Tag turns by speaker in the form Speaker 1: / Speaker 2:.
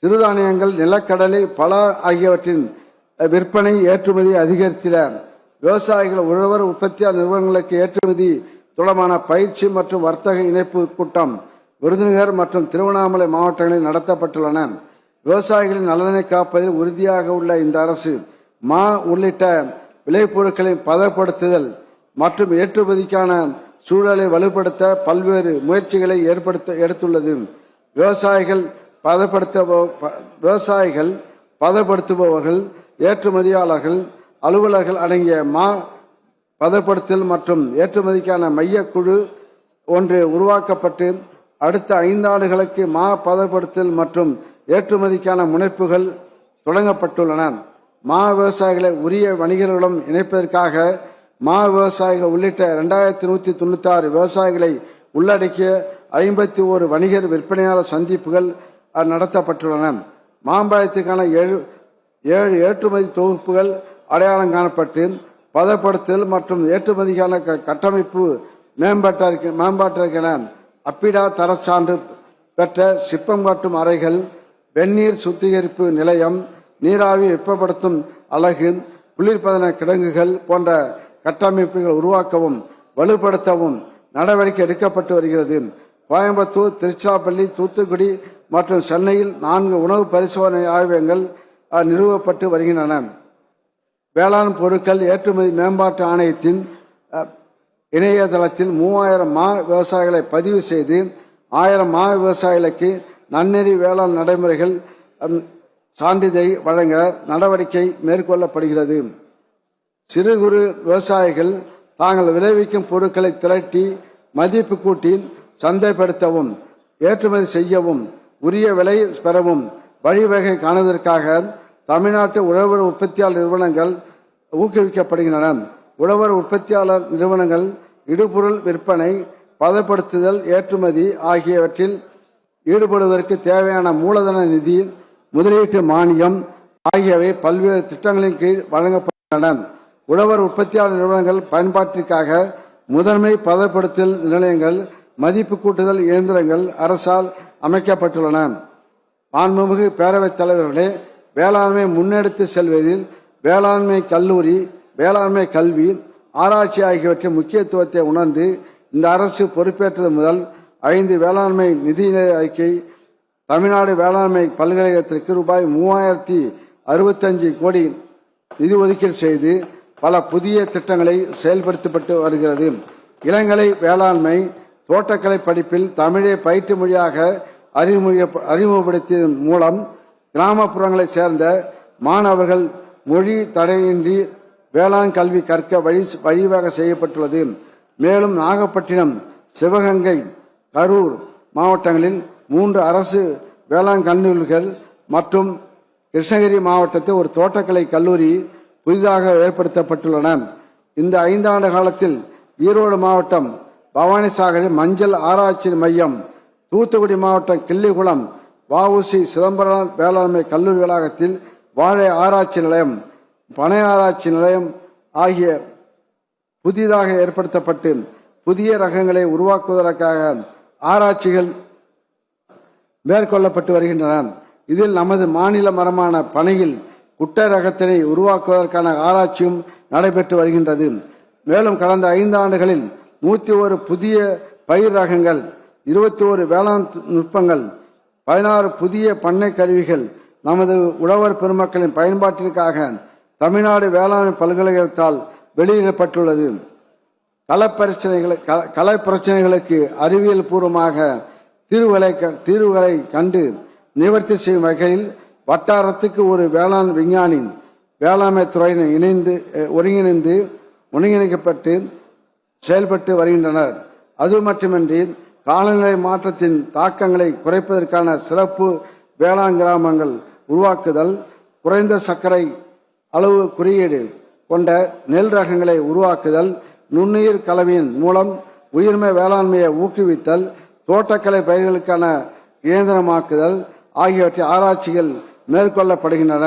Speaker 1: சிறுதானியங்கள், நிலக்கடலை, பல ஆகியவற்றின் விற்பனை ஏற்றுமதி அதிகரித்திட விவசாயிகள் உழவர் உற்பத்தியாளர் நிறுவனங்களுக்கு ஏற்றுமதி தொடர்பான பயிற்சி மற்றும் வர்த்தக இணைப்பு கூட்டம் விருதுநகர் மற்றும் திருவண்ணாமலை மாவட்டங்களில் நடத்தப்பட்டுள்ளன. விவசாயிகளின் நலனை காப்பதில் உறுதியாக உள்ள இந்த அரசு மா உள்ளிட்ட விளைபொருட்களின் பதப்படுத்துதல் மற்றும் ஏற்றுமதிக்கான சூழலை வலுப்படுத்த பல்வேறு முயற்சிகளை எடுத்துள்ளது. விவசாயிகள் பதப்படுத்துபவர்கள், ஏற்றுமதியாளர்கள், அலுவலர்கள் அடங்கிய மா பதப்படுத்தல் மற்றும் ஏற்றுமதிக்கான மைய குழு ஒன்று உருவாக்கப்பட்டு அடுத்த 5 ஆண்டுகளுக்கு மா பதப்படுத்தல் மற்றும் ஏற்றுமதிக்கான முனைப்புகள் தொடங்கப்பட்டுள்ளன. மா விவசாயிகளை உரிய வணிகர்களுடன் இணைப்பதற்காக மா விவசாயிகள் உள்ளிட்ட 2196 விவசாயிகளை உள்ளடக்கிய 51 வணிகர் விற்பனையாளர் சந்திப்புகள் நடத்தப்பட்டுள்ளன. மாம்பழத்துக்கான 7 ஏற்றுமதி தொகுப்புகள் அடையாளம் காணப்பட்டு பதப்படுத்தல் மற்றும் ஏற்றுமதிக்கான கட்டமைப்பு மேம்பாட்டிற்கென அப்பிடா தரச்சான்று பெற்ற சிப்பம் காட்டும் அறைகள், வெந்நீர் சுத்திகரிப்பு நிலையம், நீராவி வெப்பப்படுத்தும் அலகு, குளிர்பதன கிடங்குகள் போன்ற கட்டமைப்புகள் உருவாக்கவும் வலுப்படுத்தவும் நடவடிக்கை எடுக்கப்பட்டு வருகிறது. கோயம்புத்தூர், திருச்சிராப்பள்ளி, தூத்துக்குடி மற்றும் சென்னையில் 4 உணவு பரிசோதனை ஆய்வகங்கள் நிறுவப்பட்டு வருகின்றன. வேளாண் பொருட்கள் ஏற்றுமதி மேம்பாட்டு ஆணையத்தின் இணையதளத்தில் 3000 மா விவசாயிகளை பதிவு செய்து 1000 மா விவசாயிகளுக்கு நன்னெறி வேளாண் நடைமுறைகள் சான்றிதழை வழங்க நடவடிக்கை மேற்கொள்ளப்படுகிறது. சிறு குறு விவசாயிகள் தாங்கள் விளைவிக்கும் பொருட்களை திரட்டி மதிப்பு கூட்டி சந்தைப்படுத்தவும் ஏற்றுமதி செய்யவும் உரிய விலை பெறவும் வழிவகை காணுவதற்காக தமிழ்நாட்டு உழவர் உற்பத்தியாளர் நிறுவனங்கள் ஊக்குவிக்கப்படுகின்றன. உழவர் உற்பத்தியாளர் நிறுவனங்கள் இடுபொருள் விற்பனை, பதப்படுத்துதல், ஏற்றுமதி ஆகியவற்றில் ஈடுபடுவதற்கு தேவையான மூலதன நிதி, முதலீட்டு மானியம் ஆகியவை பல்வேறு திட்டங்களின் கீழ் வழங்கப்படுகின்றன. உழவர் உற்பத்தியாளர் நிறுவனங்கள் பயன்பாட்டிற்காக முதன்மை பதப்படுத்தல் நிலையங்கள், மதிப்பு கூட்டுதல் இயந்திரங்கள் அரசால் அமைக்கப்பட்டுள்ளன. மாண்புமிகு பேரவைத் தலைவர்களே, வேளாண்மை முன்னெடுத்து செல்வதில் வேளாண்மை கல்லூரி, வேளாண்மை கல்வி, ஆராய்ச்சி ஆகியவற்றின் முக்கியத்துவத்தை உணர்ந்து இந்த அரசு பொறுப்பேற்றது முதல் 5 வேளாண்மை நிதிநிலை அறிக்கை தமிழ்நாடு வேளாண்மை பல்கலைக்கழகத்திற்கு ரூபாய் 3065 கோடி நிதி ஒதுக்கீடு செய்து பல புதிய திட்டங்களை செயல்படுத்தப்பட்டு வருகிறது. இளங்கலை வேளாண்மை, தோட்டக்கலை படிப்பில் தமிழை பயிற்று மொழியாக அறிமுகப்படுத்தியதன் மூலம் கிராமப்புறங்களைச் சேர்ந்த மாணவர்கள் மொழி தடையின்றி வேளாண் கல்வி கற்க வழிவகை செய்யப்பட்டுள்ளது. மேலும் நாகப்பட்டினம், சிவகங்கை, கரூர் மாவட்டங்களில் 3 அரசு வேளாண் கல்லூரிகள் மற்றும் கிருஷ்ணகிரி மாவட்டத்தில் ஒரு தோட்டக்கலை கல்லூரி புதிதாக ஏற்படுத்தப்பட்டுள்ளன. இந்த 5 ஆண்டு காலத்தில் ஈரோடு மாவட்டம் பவானிசாகரில் மஞ்சள் ஆராய்ச்சி மையம், தூத்துக்குடி மாவட்டம் கிள்ளிகுளம் வஉசி சிதம்பரம் வேளாண்மை கல்லூரி வளாகத்தில் வாழை ஆராய்ச்சி நிலையம், பனை ஆராய்ச்சி நிலையம் ஆகிய புதிதாக ஏற்படுத்தப்பட்டு புதிய ரகங்களை உருவாக்குவதற்காக ஆராய்ச்சிகள் மேற்கொள்ளப்பட்டு வருகின்றன. இதில் நமது மாநில மரமான பனையில் குட்டை ரகத்தினை உருவாக்குவதற்கான ஆராய்ச்சியும் நடைபெற்று வருகின்றது. மேலும் கடந்த 5 ஆண்டுகளில் 101 புதிய பயிர் ரகங்கள், 21 வேளாண் நுட்பங்கள், 16 புதிய பண்ணை கருவிகள் நமது உழவர் பெருமக்களின் பயன்பாட்டிற்காக தமிழ்நாடு வேளாண் பல்கலைக்கழகத்தால் வெளியிடப்பட்டுள்ளது. கள பிரச்சனைகளுக்கு அறிவியல் பூர்வமாக தீர்வுகளை கண்டு நிவர்த்தி செய்யும் வகையில் வட்டாரத்துக்கு ஒரு வேளாண் விஞ்ஞானி வேளாண்மை துறையினர் ஒருங்கிணைக்கப்பட்டு செயல்பட்டு வருகின்றனர். அது மட்டுமின்றி காலநிலை மாற்றத்தின் தாக்கங்களை குறைப்பதற்கான சிறப்பு வேளாண் கிராமங்கள் உருவாக்குதல், குறைந்த சர்க்கரை அளவு குறியீடு கொண்ட நெல் ரகங்களை உருவாக்குதல், நுண்ணுயிர் கலவையின் மூலம் உயிர்மை வேளாண்மையை ஊக்குவித்தல், தோட்டக்கலை பயிர்களுக்கான இயந்திரமாக்குதல் ஆகியவற்றை ஆராய்ச்சிகள் மேற்கொள்ளப்படுகின்றன.